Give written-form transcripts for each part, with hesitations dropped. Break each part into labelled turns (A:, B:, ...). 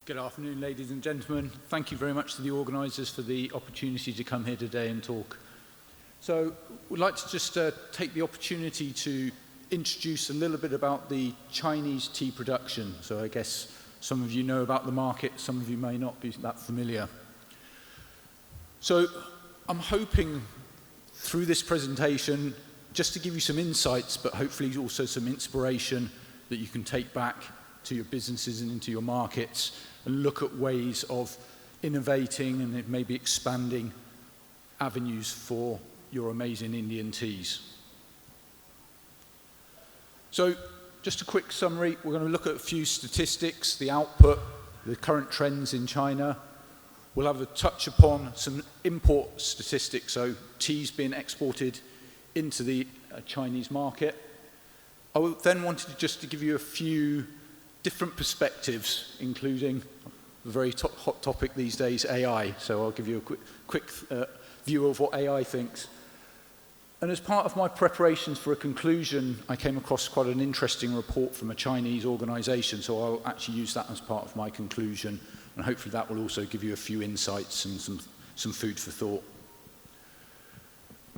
A: Good afternoon, ladies and gentlemen. Thank you very much to the organisers for the opportunity to come here today and talk. So we'd like to just take the opportunity to introduce a little bit about the Chinese tea production. So I guess some of you know about the market, some of you may not be that familiar. So I'm hoping through this presentation just to give you some insights, but hopefully also some inspiration that you can take back to your businesses and into your markets and look at ways of innovating and maybe expanding avenues for your amazing Indian teas. So just a quick summary, we're going to look at a few statistics, the output, the current trends in China. We'll have a touch upon some import statistics, so teas being exported into the Chinese market. I then wanted just to give you a few different perspectives, including the very hot topic these days, AI. So I'll give you a quick view of what AI thinks. And as part of my preparations for a conclusion, I came across quite an interesting report from a Chinese organization, so I'll actually use that as part of my conclusion, and hopefully that will also give you a few insights and some food for thought.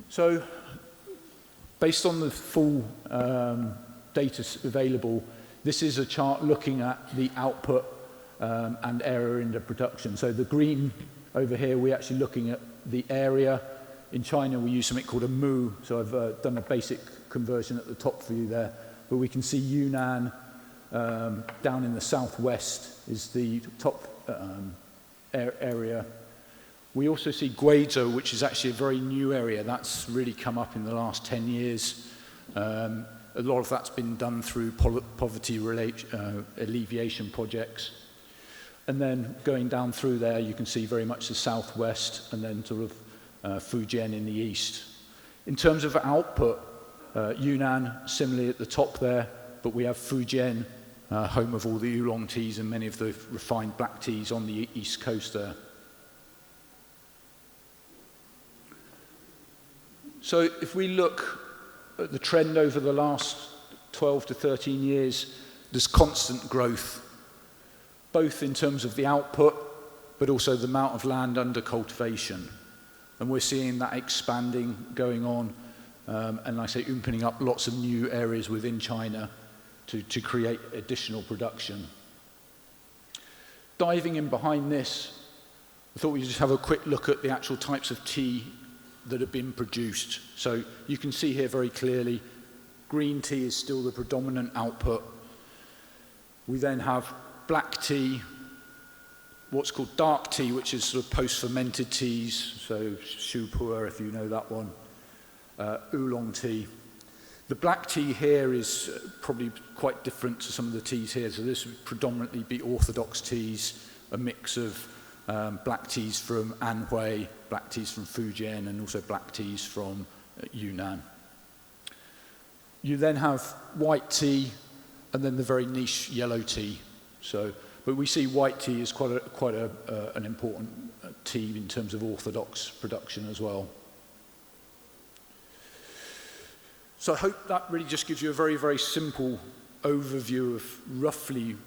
A: So, based on the full data available, this is a chart looking at the output and area in the production. So the green over here, we're actually looking at the area. In China, we use something called a mu, so I've done a basic conversion at the top for you there. But we can see Yunnan down in the southwest is the top area. We also see Guizhou, which is actually a very new area. That's really come up in the last 10 years. A lot of that's been done through poverty alleviation projects. And then going down through there, you can see very much the southwest and then sort of Fujian in the east. In terms of output, Yunnan similarly at the top there, but we have Fujian, home of all the oolong teas and many of the refined black teas on the east coast there. So if we look at the trend over the last 12 to 13 years, there's constant growth, both in terms of the output, but also the amount of land under cultivation. And we're seeing that expanding going on, and like I say, opening up lots of new areas within China to create additional production. Diving in behind this, I thought we'd just have a quick look at the actual types of tea that have been produced. So you can see here very clearly, green tea is still the predominant output. We then have black tea, what's called dark tea, which is sort of post-fermented teas, so Shupua, if you know that one, oolong tea. The black tea here is probably quite different to some of the teas here, so this would predominantly be orthodox teas, a mix of black teas from Anhui, black teas from Fujian, and also black teas from Yunnan. You then have white tea, and then the very niche yellow tea. So, but we see white tea as quite an important tea in terms of orthodox production as well. So I hope that really just gives you a very, very simple overview of roughly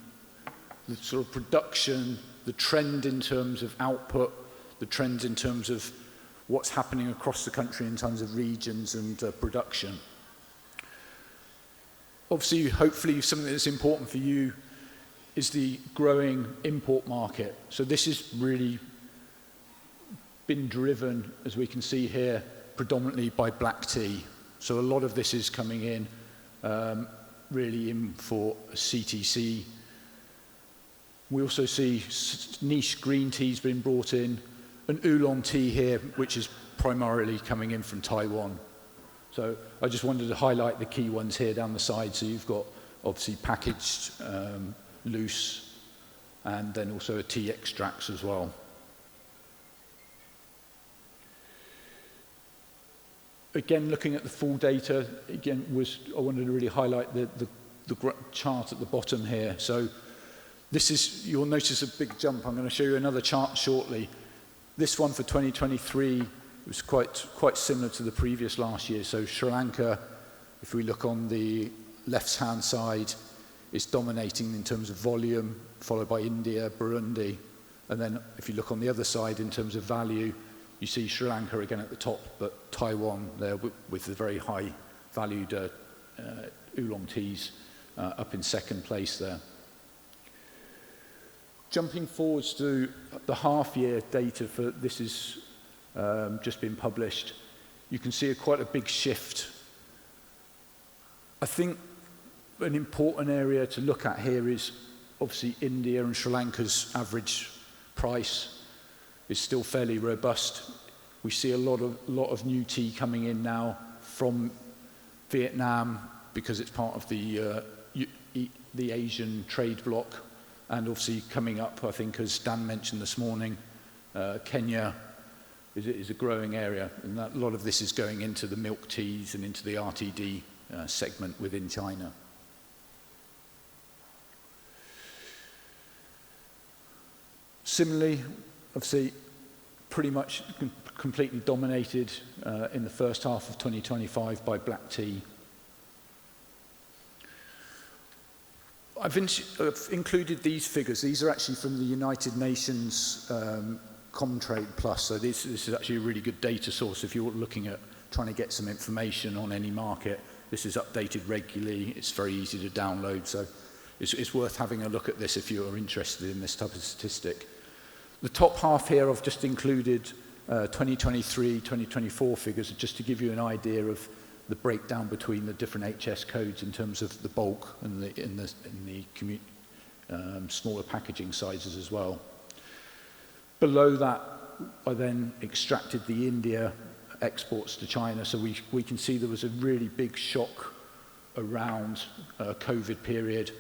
A: the sort of production, the trend in terms of output, the trends in terms of what's happening across the country in terms of regions and production. Obviously, hopefully, something that's important for you is the growing import market. So this has really been driven, as we can see here, predominantly by black tea. So a lot of this is coming in really in for CTC. We also see niche green teas being brought in, and oolong tea here, which is primarily coming in from Taiwan. So I just wanted to highlight the key ones here down the side. So you've got obviously packaged, loose, and then also tea extracts as well. Again, looking at the full data, again, I wanted to really highlight the chart at the bottom here. So this is, you'll notice a big jump. I'm going to show you another chart shortly. This one for 2023 was quite similar to the previous last year. So Sri Lanka, if we look on the left-hand side, is dominating in terms of volume, followed by India, Burundi. And then if you look on the other side in terms of value, you see Sri Lanka again at the top, but Taiwan there with the very high valued oolong teas up in second place there. Jumping forwards to the half-year data for this is just been published, you can see quite a big shift. I think an important area to look at here is obviously India and Sri Lanka's average price is still fairly robust. We see a lot of new tea coming in now from Vietnam because it's part of the Asian trade bloc, and obviously coming up, I think, as Dan mentioned this morning, Kenya is a growing area, and a lot of this is going into the milk teas and into the RTD segment within China. Similarly, obviously, pretty much completely dominated in the first half of 2025 by black tea. I've included these figures. These are actually from the United Nations Comtrade Plus, so this is actually a really good data source if you're looking at trying to get some information on any market. This is updated regularly. It's very easy to download, so it's worth having a look at this if you're interested in this type of statistic. The top half here, I've just included 2023, 2024 figures, just to give you an idea of the breakdown between the different HS codes in terms of the bulk and the smaller packaging sizes as well. Below that, I then extracted the India exports to China, so we can see there was a really big shock around COVID period,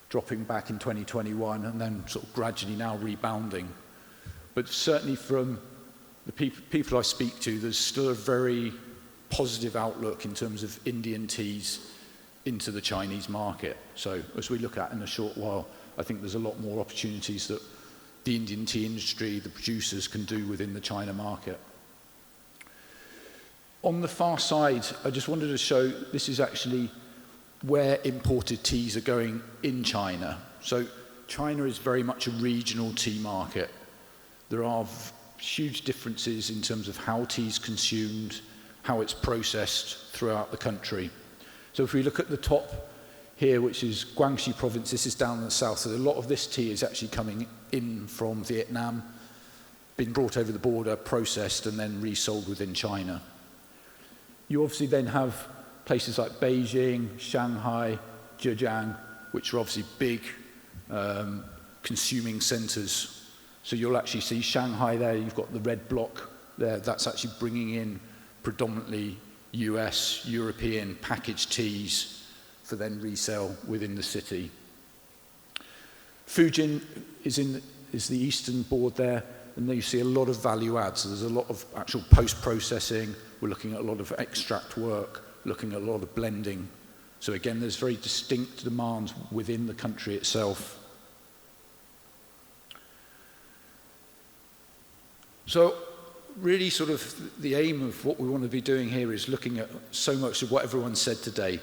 A: dropping back in 2021 and then sort of gradually now rebounding. But certainly from the people I speak to, there's still a very positive outlook in terms of Indian teas into the Chinese market. So as we look at in a short while, I think there's a lot more opportunities that the Indian tea industry, the producers, can do within the China market. On the far side, I just wanted to show this is actually where imported teas are going in China. So China is very much a regional tea market. There are huge differences in terms of how tea is consumed, how it's processed throughout the country. So if we look at the top here, which is Guangxi province, this is down in the south, so a lot of this tea is actually coming in from Vietnam, been brought over the border, processed, and then resold within China. You obviously then have places like Beijing, Shanghai, Zhejiang, which are obviously big consuming centres. So you'll actually see Shanghai there, you've got the red block there, that's actually bringing in predominantly US, European packaged teas for then resale within the city. Fujian is the eastern board there, and there you see a lot of value adds. So there's a lot of actual post-processing. We're looking at a lot of extract work, looking at a lot of blending. So again, there's very distinct demands within the country itself. So really sort of the aim of what we want to be doing here is looking at so much of what everyone said today.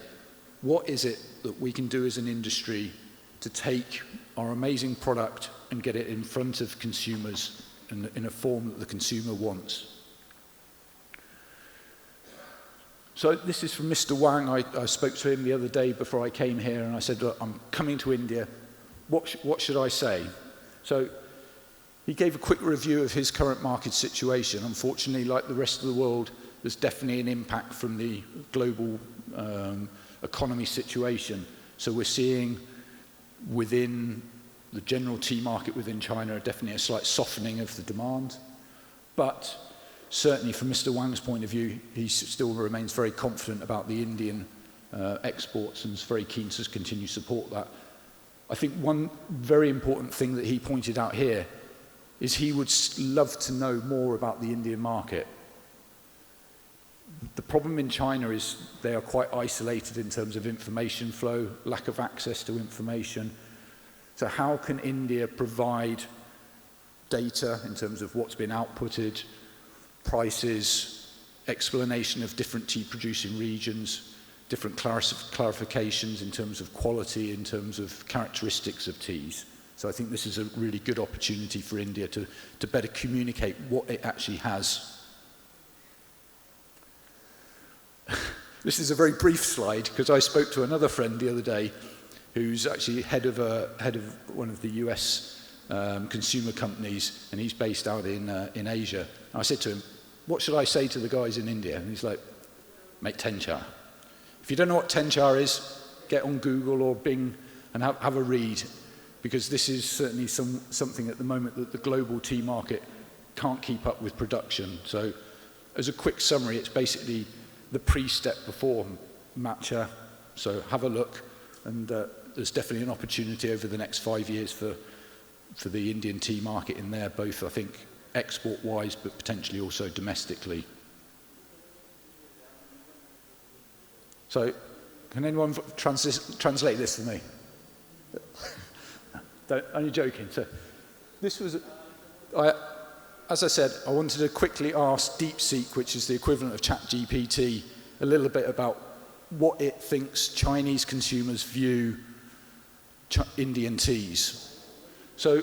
A: What is it that we can do as an industry to take our amazing product and get it in front of consumers in a form that the consumer wants? So this is from Mr. Wang. I spoke to him the other day before I came here, and I said, look, I'm coming to India. What should I say? So he gave a quick review of his current market situation. Unfortunately, like the rest of the world, there's definitely an impact from the global economy situation. So we're seeing within the general tea market within China definitely a slight softening of the demand. But certainly from Mr. Wang's point of view, he still remains very confident about the Indian exports and is very keen to continue to support that. I think one very important thing that he pointed out here is he would love to know more about the Indian market. The problem in China is they are quite isolated in terms of information flow, lack of access to information. So how can India provide data in terms of what's been outputted, prices, explanation of different tea producing regions, different clarifications in terms of quality, in terms of characteristics of teas. So I think this is a really good opportunity for India to better communicate what it actually has. This is a very brief slide because I spoke to another friend the other day who's actually head of one of the US consumer companies, and he's based out in Asia. And I said to him, what should I say to the guys in India? And he's like, make tencha. If you don't know what tencha is, get on Google or Bing and have a read, because this is certainly something at the moment that the global tea market can't keep up with production. So as a quick summary, it's basically the pre-step before matcha. So have a look, and there's definitely an opportunity over the next 5 years for the Indian tea market in there, both I think export-wise but potentially also domestically. So can anyone translate this for me? Only joking. So this was, as I said, I wanted to quickly ask DeepSeek, which is the equivalent of ChatGPT, a little bit about what it thinks Chinese consumers view Indian teas. So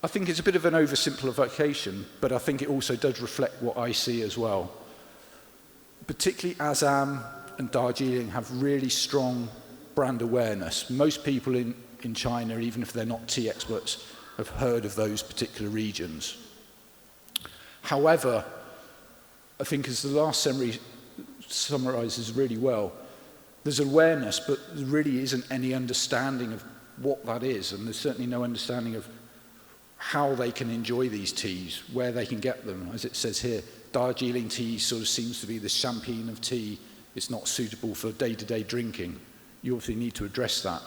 A: I think it's a bit of an oversimplification, but I think it also does reflect what I see as well. Particularly Assam and Darjeeling have really strong brand awareness. Most people in China, even if they're not tea experts, have heard of those particular regions. However, I think as the last summary summarizes really well, there's awareness, but there really isn't any understanding of what that is, and there's certainly no understanding of how they can enjoy these teas, where they can get them. As it says here, Darjeeling tea sort of seems to be the champagne of tea. It's not suitable for day-to-day drinking. You obviously need to address that.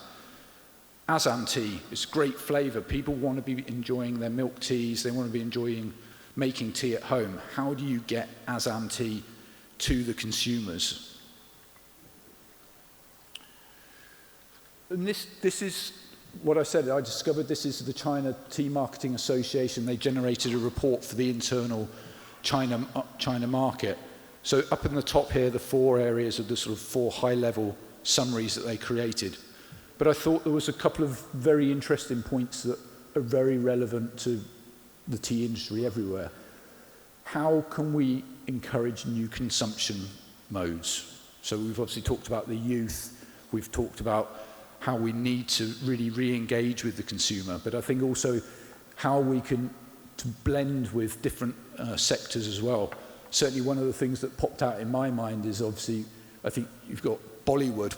A: Assam tea, it's great flavour. People want to be enjoying their milk teas. They want to be enjoying making tea at home. How do you get Assam tea to the consumers? And this is what I said. I discovered this is the China Tea Marketing Association. They generated a report for the internal China market. So up in the top here, the 4 areas of the sort of 4 high-level summaries that they created. But I thought there was a couple of very interesting points that are very relevant to the tea industry everywhere. How can we encourage new consumption modes? So we've obviously talked about the youth. We've talked about how we need to really re-engage with the consumer, but I think also how we can to blend with different sectors as well. Certainly one of the things that popped out in my mind is obviously, I think you've got Bollywood.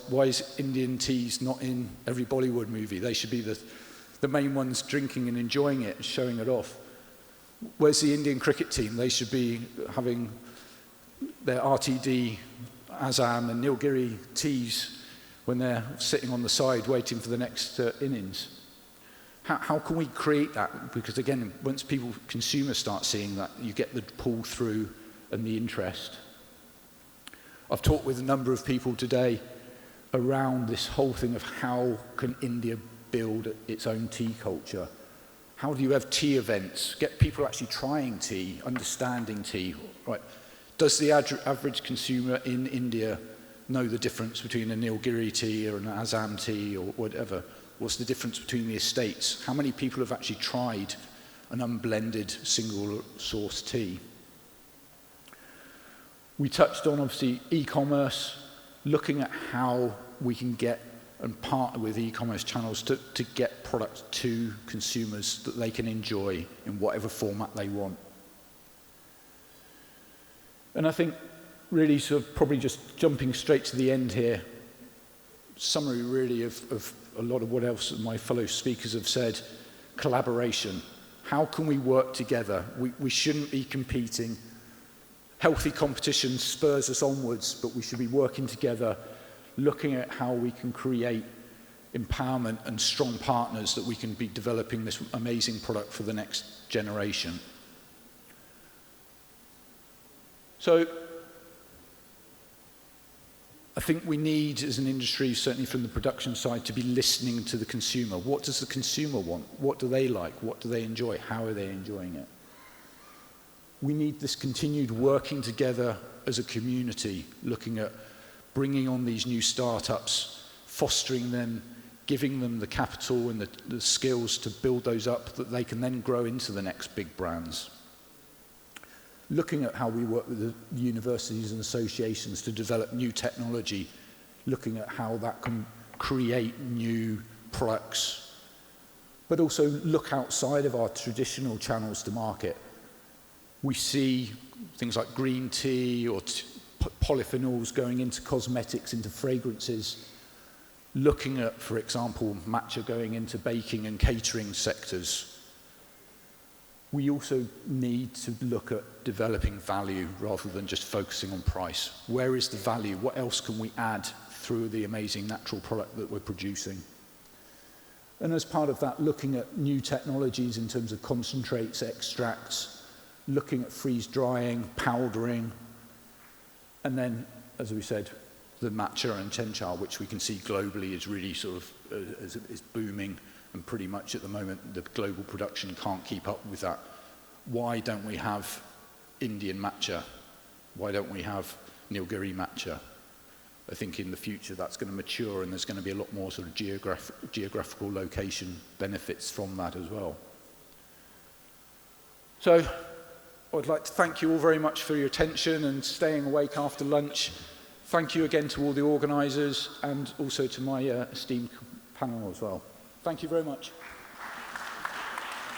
A: Why is Indian teas not in every Bollywood movie? They should be the main ones drinking and enjoying it and showing it off. Where's the Indian cricket team? They should be having their RTD, Assam and Nilgiri teas when they're sitting on the side waiting for the next innings. How can we create that? Because again, once consumers start seeing that, you get the pull through and the interest. I've talked with a number of people today around this whole thing of how can India build its own tea culture? How do you have tea events? Get people actually trying tea, understanding tea. Right? Does the average consumer in India know the difference between a Nilgiri tea or an Assam tea or whatever? What's the difference between the estates? How many people have actually tried an unblended single source tea? We touched on obviously e-commerce, looking at how we can get and partner with e-commerce channels to get products to consumers that they can enjoy in whatever format they want. And I think really sort of probably just jumping straight to the end here, summary really of a lot of what else my fellow speakers have said, collaboration. How can we work together? We shouldn't be competing. Healthy competition spurs us onwards, but we should be working together, looking at how we can create empowerment and strong partners that we can be developing this amazing product for the next generation. So I think we need, as an industry, certainly from the production side, to be listening to the consumer. What does the consumer want? What do they like? What do they enjoy? How are they enjoying it? We need this continued working together as a community, looking at bringing on these new startups, fostering them, giving them the capital and the skills to build those up that they can then grow into the next big brands. Looking at how we work with the universities and associations to develop new technology, looking at how that can create new products, but also look outside of our traditional channels to market. We see things like green tea or polyphenols going into cosmetics, into fragrances, looking at, for example, matcha going into baking and catering sectors. We also need to look at developing value rather than just focusing on price. Where is the value? What else can we add through the amazing natural product that we're producing? And as part of that, looking at new technologies in terms of concentrates, extracts, looking at freeze drying, powdering, and then, as we said, the matcha and chencha, which we can see globally is really sort of is booming, and pretty much at the moment the global production can't keep up with that. Why don't we have Indian matcha? Why don't we have Nilgiri matcha? I think in the future that's going to mature, and there's going to be a lot more sort of geographical location benefits from that as well. So I'd like to thank you all very much for your attention and staying awake after lunch. Thank you again to all the organisers and also to my esteemed panel as well. Thank you very much.